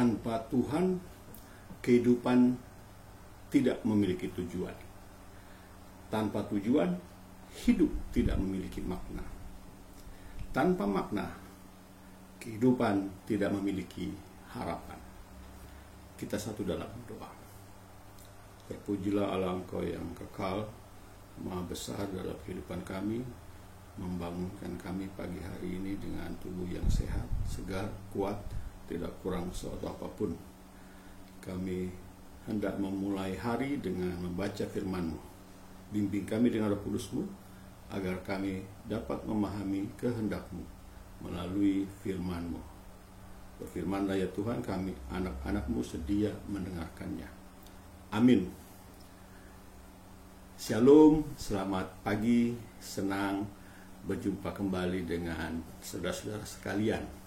Tanpa Tuhan, kehidupan tidak memiliki tujuan. Tanpa tujuan, hidup tidak memiliki makna. Tanpa makna, kehidupan tidak memiliki harapan. Kita satu dalam doa. Terpujilah Allah Engkau yang kekal, Maha besar dalam kehidupan kami, membangunkan kami pagi hari ini dengan tubuh yang sehat, segar, kuat, tidak kurang suatu apapun. Kami hendak memulai hari dengan membaca firman-Mu. Bimbing kami dengan Roh Kudus-Mu, agar kami dapat memahami kehendak-Mu melalui firman-Mu. Berfirmanlah ya Tuhan, kami anak-anak-Mu sedia mendengarkannya. Amin. Shalom, selamat pagi, senang berjumpa kembali dengan saudara-saudara sekalian.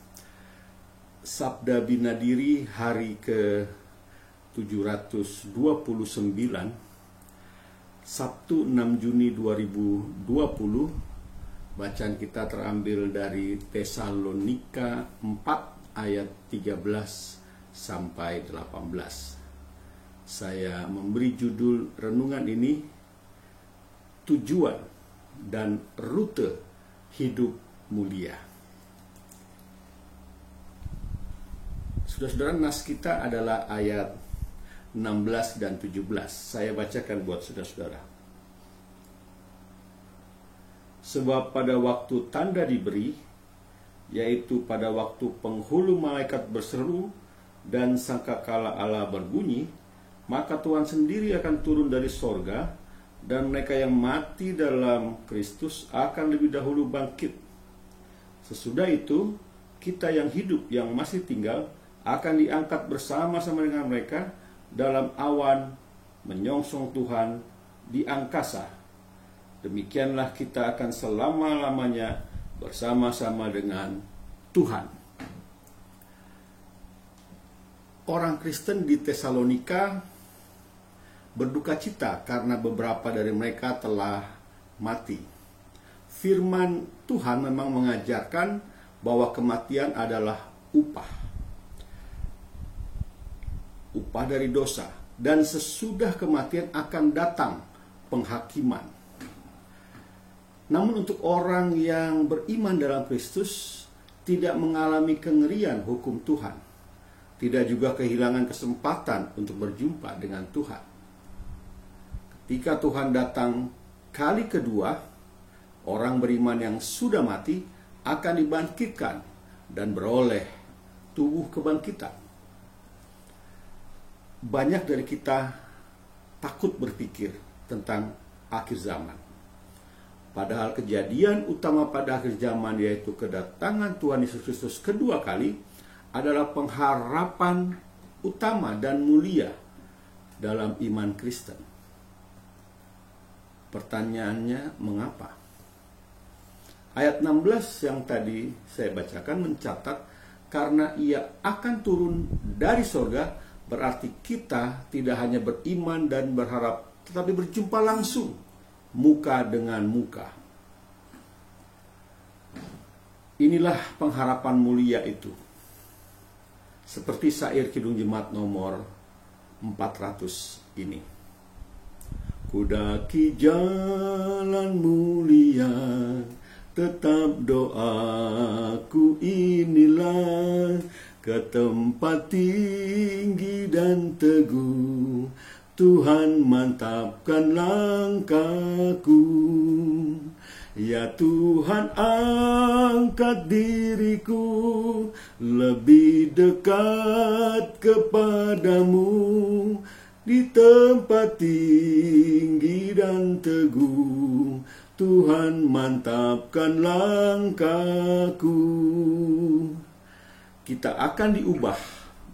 Sabda Bina Diri hari ke-729, Sabtu 6 Juni 2020. Bacaan kita terambil dari Tesalonika 4 ayat 13 sampai 18. Saya memberi judul renungan ini, Tujuan dan Rute Hidup Mulia. Saudara-saudara, nas kita adalah ayat 16 dan 17. Saya bacakan buat saudara-saudara. Sebab pada waktu tanda diberi, yaitu pada waktu penghulu malaikat berseru dan sangkakala Allah berbunyi, maka Tuhan sendiri akan turun dari sorga, dan mereka yang mati dalam Kristus akan lebih dahulu bangkit. Sesudah itu, kita yang hidup yang masih tinggal akan diangkat bersama-sama dengan mereka dalam awan menyongsong Tuhan di angkasa. Demikianlah kita akan selama-lamanya bersama-sama dengan Tuhan. Orang Kristen di Tesalonika berduka cita karena beberapa dari mereka telah mati. Firman Tuhan memang mengajarkan bahwa kematian adalah upah dari dosa, dan sesudah kematian akan datang penghakiman. Namun untuk orang yang beriman dalam Kristus tidak mengalami kengerian hukum Tuhan, tidak juga kehilangan kesempatan untuk berjumpa dengan Tuhan. Ketika Tuhan datang kali kedua, orang beriman yang sudah mati akan dibangkitkan dan beroleh tubuh kebangkitan. Banyak dari kita takut berpikir tentang akhir zaman. Padahal kejadian utama pada akhir zaman, yaitu kedatangan Tuhan Yesus Kristus kedua kali, adalah pengharapan utama dan mulia dalam iman Kristen. Pertanyaannya, mengapa? Ayat 16 yang tadi saya bacakan mencatat, karena ia akan turun dari sorga, berarti kita tidak hanya beriman dan berharap, tetapi berjumpa langsung, muka dengan muka. Inilah pengharapan mulia itu. Seperti syair Kidung Jemaat nomor 400 ini. Kudaki jalan mulia, tetap doaku inilah, ke tempat tinggi dan teguh, Tuhan mantapkan langkahku. Ya Tuhan, angkat diriku lebih dekat kepadamu, di tempat tinggi dan teguh, Tuhan mantapkan langkahku. Kita akan diubah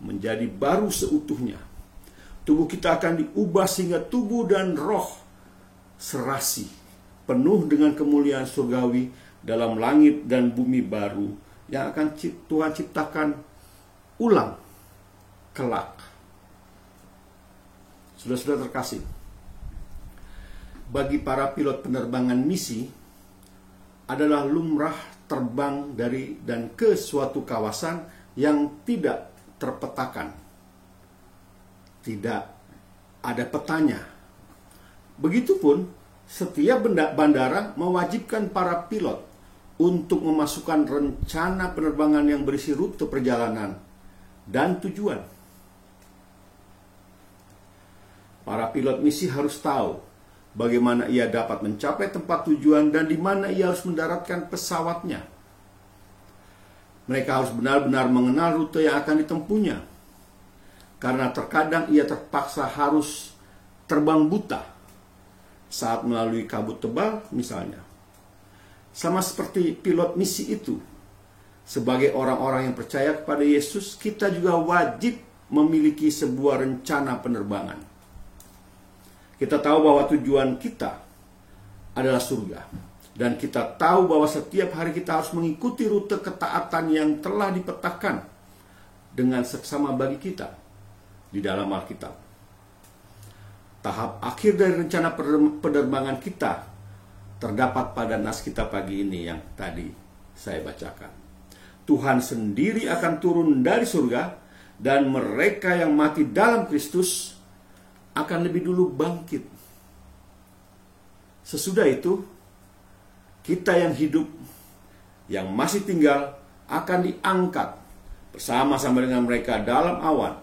menjadi baru seutuhnya. Tubuh kita akan diubah sehingga tubuh dan roh serasi, penuh dengan kemuliaan surgawi dalam langit dan bumi baru yang akan Tuhan ciptakan ulang kelak. Saudara-saudara terkasih, bagi para pilot penerbangan misi adalah lumrah terbang dari dan ke suatu kawasan yang tidak terpetakan. Tidak ada petanya. Begitupun setiap bandara mewajibkan para pilot untuk memasukkan rencana penerbangan yang berisi rute perjalanan dan tujuan. Para pilot misi harus tahu bagaimana ia dapat mencapai tempat tujuan dan di mana ia harus mendaratkan pesawatnya. Mereka harus benar-benar mengenal rute yang akan ditempuhnya, karena terkadang ia terpaksa harus terbang buta saat melalui kabut tebal misalnya. Sama seperti pilot misi itu, sebagai orang-orang yang percaya kepada Yesus, kita juga wajib memiliki sebuah rencana penerbangan. Kita tahu bahwa tujuan kita adalah surga. Dan kita tahu bahwa setiap hari kita harus mengikuti rute ketaatan yang telah dipetakan dengan seksama bagi kita di dalam Alkitab. Tahap akhir dari rencana penerbangan kita terdapat pada nas kita pagi ini yang tadi saya bacakan. Tuhan sendiri akan turun dari surga, dan mereka yang mati dalam Kristus akan lebih dulu bangkit. Sesudah itu, kita yang hidup, yang masih tinggal, akan diangkat bersama-sama dengan mereka dalam awan,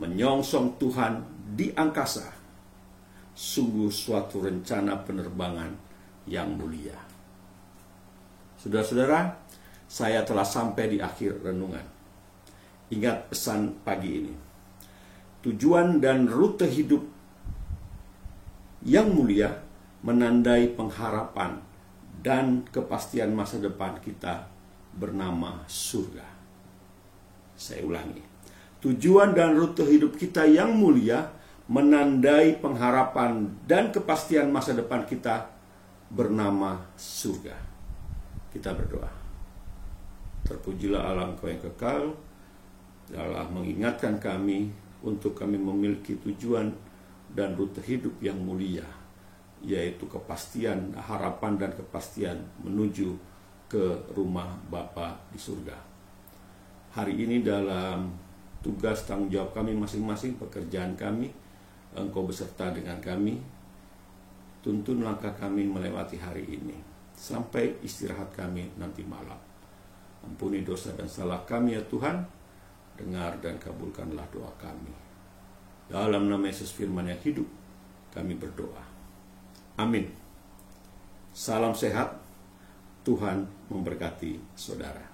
menyongsong Tuhan di angkasa. Sungguh suatu rencana penerbangan yang mulia. Saudara-saudara, saya telah sampai di akhir renungan. Ingat pesan pagi ini. Tujuan dan rute hidup yang mulia menandai pengharapan dan kepastian masa depan kita bernama surga. Saya ulangi. Tujuan dan rute hidup kita yang mulia menandai pengharapan dan kepastian masa depan kita bernama surga. Kita berdoa. Terpujilah Allah Engkau yang kekal, Allah mengingatkan kami untuk kami memiliki tujuan dan rute hidup yang mulia, yaitu kepastian, harapan dan kepastian menuju ke rumah Bapa di surga. Hari ini dalam tugas tanggung jawab kami masing-masing, pekerjaan kami, Engkau beserta dengan kami, tuntun langkah kami melewati hari ini, sampai istirahat kami nanti malam. Ampuni dosa dan salah kami ya Tuhan, dengar dan kabulkanlah doa kami. Dalam nama Yesus firman yang hidup, kami berdoa. Amin. Salam sehat, Tuhan memberkati saudara.